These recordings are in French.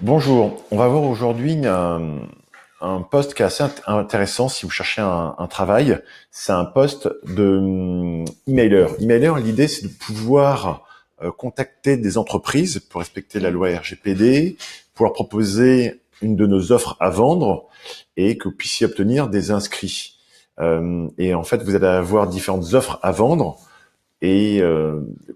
Bonjour, on va voir aujourd'hui un poste qui est assez intéressant si vous cherchez un travail. C'est un poste de emailer. Emailer, l'idée c'est de pouvoir contacter des entreprises pour respecter la loi RGPD, pour leur proposer une de nos offres à vendre et que vous puissiez obtenir des inscrits. Et en fait, vous allez avoir différentes offres à vendre. Et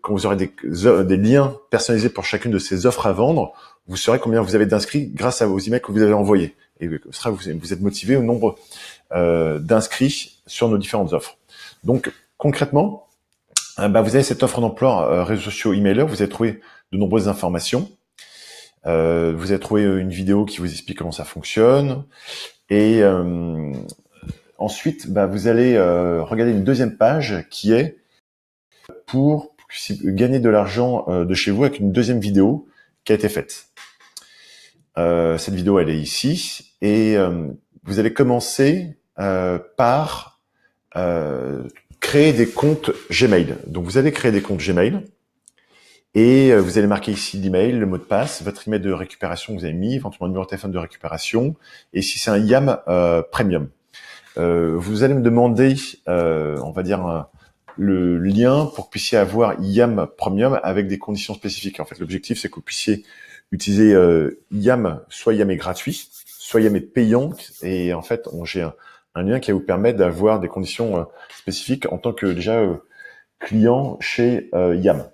quand vous aurez des liens personnalisés pour chacune de ces offres à vendre, vous saurez combien vous avez d'inscrits grâce à vos emails que vous avez envoyés. Et ce sera, vous êtes motivé au nombre d'inscrits sur nos différentes offres. Donc concrètement, vous avez cette offre d'emploi réseaux sociaux emailer, vous avez trouvé de nombreuses informations. Vous avez trouvé une vidéo qui vous explique comment ça fonctionne. Et ensuite, vous allez regarder une deuxième page qui est pour gagner de l'argent de chez vous avec une deuxième vidéo qui a été faite. Cette vidéo, elle est ici et vous allez commencer par créer des comptes Gmail. Donc, vous allez créer des comptes Gmail et vous allez marquer ici l'email, le mot de passe, votre email de récupération que vous avez mis, éventuellement le numéro de téléphone de récupération et si c'est un YAM Premium. Vous allez me demander, on va dire, le lien pour que vous puissiez avoir YAM Premium avec des conditions spécifiques. En fait, l'objectif, c'est que vous puissiez utiliser YAM, soit YAM est gratuit, soit YAM est payant. Et en fait, j'ai un lien qui va vous permettre d'avoir des conditions spécifiques en tant que déjà client chez YAM.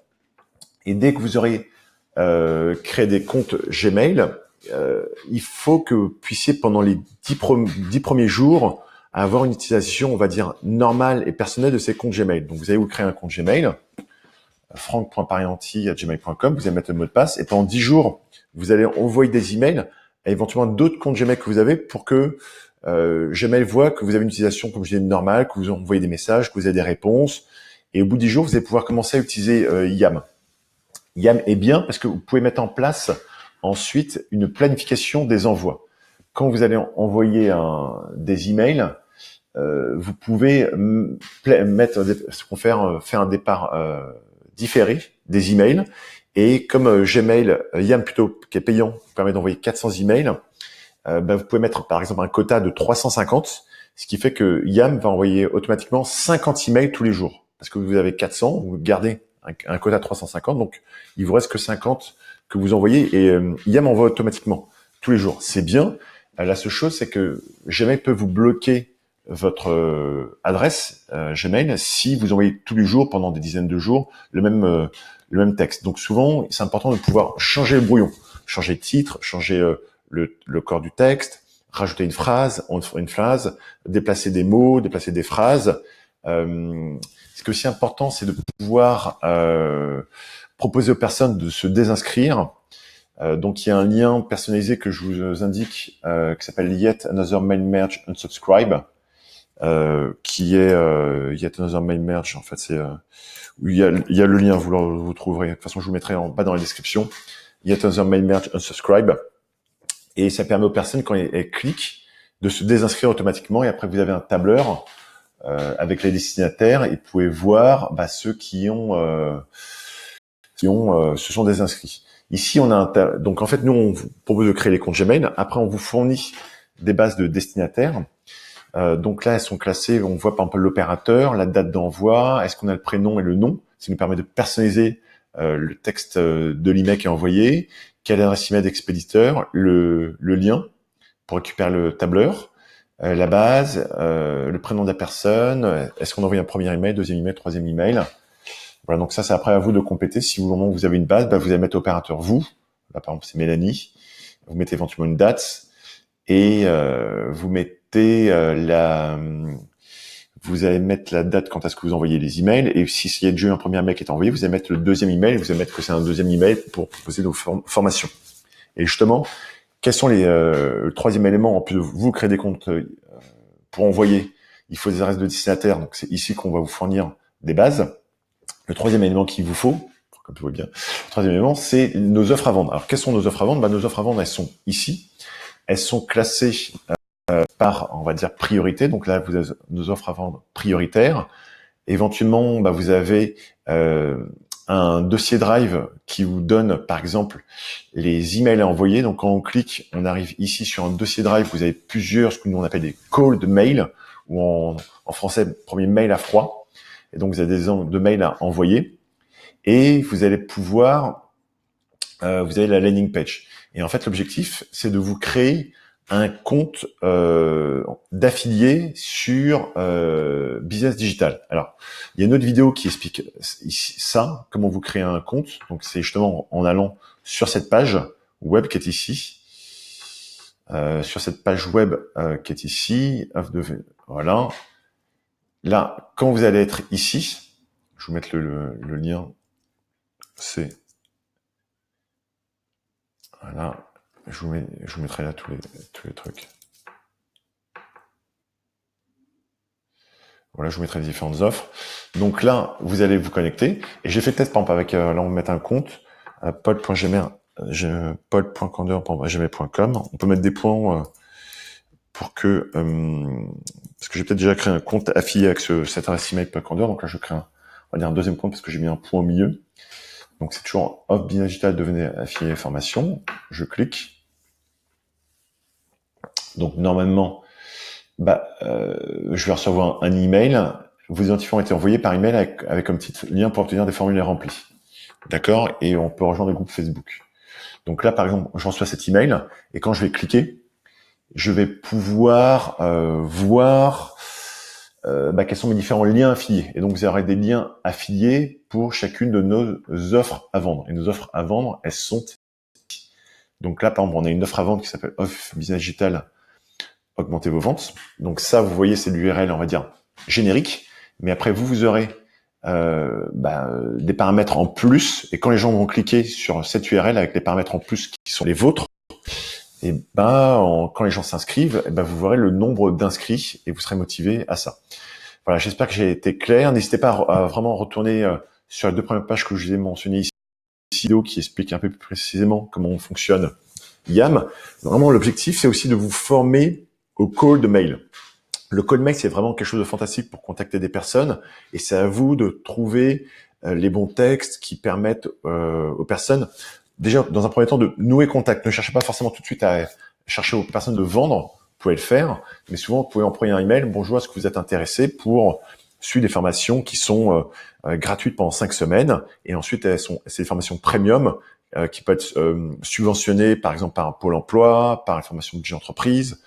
Et dès que vous aurez créé des comptes Gmail, il faut que vous puissiez, pendant les 10 premiers jours, avoir une utilisation, on va dire, normale et personnelle de ces comptes Gmail. Donc, vous allez vous créer un compte Gmail, franck.parianti@gmail.com, vous allez mettre le mot de passe, et pendant 10 jours, vous allez envoyer des emails à éventuellement d'autres comptes Gmail que vous avez pour que Gmail voit que vous avez une utilisation, comme je disais, normale, que vous envoyez des messages, que vous avez des réponses, et au bout de 10 jours, vous allez pouvoir commencer à utiliser YAM. YAM est bien parce que vous pouvez mettre en place ensuite une planification des envois. Quand vous allez envoyer des emails, vous pouvez mettre faire un départ différé des emails. Et comme Gmail, YAM plutôt, qui est payant, vous permet d'envoyer 400 emails, vous pouvez mettre par exemple un quota de 350, ce qui fait que YAM va envoyer automatiquement 50 emails tous les jours. Parce que vous avez 400, vous gardez un quota de 350, donc il vous reste que 50 que vous envoyez et YAM envoie automatiquement tous les jours. C'est bien. La seule chose, c'est que Gmail peut vous bloquer votre adresse Gmail si vous envoyez tous les jours pendant des dizaines de jours le même texte. Donc souvent, c'est important de pouvoir changer le brouillon, changer le titre, changer le corps du texte, rajouter une phrase, déplacer des mots, déplacer des phrases. Ce qui est aussi important, c'est de pouvoir proposer aux personnes de se désinscrire. Donc, il y a un lien personnalisé que je vous indique qui s'appelle Yet Another Mail Merge Unsubscribe, qui est Yet Another Mail Merge. En fait, c'est il y a le lien, vous trouverez. De toute façon, je vous mettrai en bas dans la description. Yet Another Mail Merge Unsubscribe. Et ça permet aux personnes, quand elles cliquent, de se désinscrire automatiquement. Et après, vous avez un tableur avec les destinataires et vous pouvez voir ceux qui se sont désinscrits. Ici, on a donc en fait, nous, on vous propose de créer les comptes Gmail. Après, on vous fournit des bases de destinataires. Donc là, elles sont classées. On voit par exemple l'opérateur, la date d'envoi, est-ce qu'on a le prénom et le nom. Ça nous permet de personnaliser le texte de l'email qui est envoyé, quelle adresse email d'expéditeur, le lien pour récupérer le tableur, la base, le prénom de la personne, est-ce qu'on envoie un premier email, deuxième email, troisième email. Voilà, donc ça, c'est après à vous de compléter. Si au moment où vous avez une base, vous allez mettre opérateur vous. Là, par exemple, c'est Mélanie. Vous mettez éventuellement une date et vous mettez vous allez mettre la date quand est-ce que vous envoyez les emails. Et si il y a déjà eu un premier email qui est envoyé, vous allez mettre le deuxième email. Vous allez mettre que c'est un deuxième email pour proposer nos formations. Et justement, quels sont le troisième élément en plus de vous créer des comptes pour envoyer? Il faut des adresses de destinataires. Donc c'est ici qu'on va vous fournir des bases. Le troisième élément qu'il vous faut, comme tu vois bien, le troisième élément, c'est nos offres à vendre. Alors, quelles sont nos offres à vendre? Nos offres à vendre, elles sont ici. Elles sont classées par, on va dire, priorité. Donc là, vous avez nos offres à vendre prioritaires. Éventuellement, vous avez un dossier Drive qui vous donne, par exemple, les emails à envoyer. Donc, quand on clique, on arrive ici sur un dossier Drive. Vous avez plusieurs, ce que nous on appelle des cold mails, ou en français, premier mail à froid. Et donc, vous avez des de mails à envoyer. Et vous allez pouvoir, vous avez la landing page. Et en fait, l'objectif, c'est de vous créer un compte d'affilié sur Business Digital. Alors, il y a une autre vidéo qui explique ça, comment vous créez un compte. Donc, c'est justement en allant sur cette page web qui est ici, sur cette page web qui est ici. Voilà. Là, quand vous allez être ici, je vais vous mettre le lien. C'est voilà. Je vous mettrai là tous les trucs. Voilà, je vous mettrai les différentes offres. Donc là, vous allez vous connecter. Et j'ai fait le test, par exemple, avec, là, on va mettre un compte, pod.candeur.gmail.com. On peut mettre des points pour que, parce que j'ai peut-être déjà créé un compte affilié avec cette adresse email pod.candeur. Donc là, je crée on va dire un deuxième compte parce que j'ai mis un point au milieu. Donc c'est toujours offre Business Digital, devenez affilié formation. Je clique. Donc normalement, je vais recevoir un email. Vos identifiants ont été envoyés par email avec comme titre lien pour obtenir des formulaires remplis. D'accord? Et on peut rejoindre le groupe Facebook. Donc là, par exemple, je reçois cet email et quand je vais cliquer, je vais pouvoir voir quels sont mes différents liens affiliés. Et donc, vous aurez des liens affiliés pour chacune de nos offres à vendre. Et nos offres à vendre, elles sont ici. Donc là, par exemple, on a une offre à vendre qui s'appelle Off Business Digital, augmenter vos ventes. Donc ça, vous voyez, c'est l'URL, on va dire, générique. Mais après, vous aurez des paramètres en plus. Et quand les gens vont cliquer sur cette URL avec les paramètres en plus qui sont les vôtres, et quand les gens s'inscrivent, vous verrez le nombre d'inscrits et vous serez motivé à ça. Voilà, j'espère que j'ai été clair. N'hésitez pas à vraiment retourner sur les 2 premières pages que je vous ai mentionnées ici, vidéo qui explique un peu plus précisément comment fonctionne YAM. Vraiment, l'objectif, c'est aussi de vous former au cold mail. Le cold mail, c'est vraiment quelque chose de fantastique pour contacter des personnes et c'est à vous de trouver les bons textes qui permettent aux personnes, déjà, dans un premier temps, de nouer contact. Ne cherchez pas forcément tout de suite à chercher aux personnes de vendre. Vous pouvez le faire, mais souvent, vous pouvez envoyer un email. Bonjour, est-ce que vous êtes intéressé pour suivre des formations qui sont gratuites pendant 5 semaines et ensuite, c'est des formations premium qui peuvent être subventionnées, par exemple, par Pôle emploi, par la formation de budget entreprise,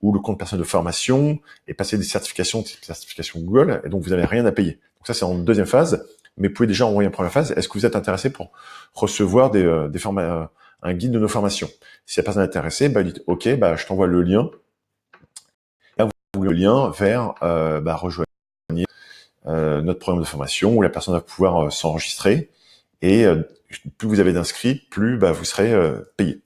ou le compte personnel de formation, et passer des certifications Google, et donc vous n'avez rien à payer. Donc ça, c'est en deuxième phase, mais vous pouvez déjà envoyer en première phase. Est-ce que vous êtes intéressé pour recevoir un guide de nos formations? Si la personne est intéressée, dites OK, je t'envoie le lien. Là, vous le lien vers rejoindre notre programme de formation où la personne va pouvoir s'enregistrer et plus vous avez d'inscrits, plus vous serez payé.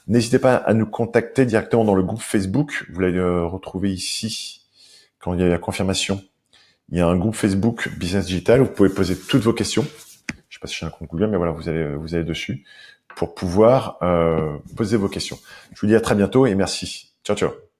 N'hésitez pas à nous contacter directement dans le groupe Facebook. Vous l'avez retrouvé ici quand il y a la confirmation. Il y a un groupe Facebook Business Digital où vous pouvez poser toutes vos questions. Je sais pas si j'ai un compte Google, mais voilà, vous allez dessus pour pouvoir poser vos questions. Je vous dis à très bientôt et merci. Ciao, ciao.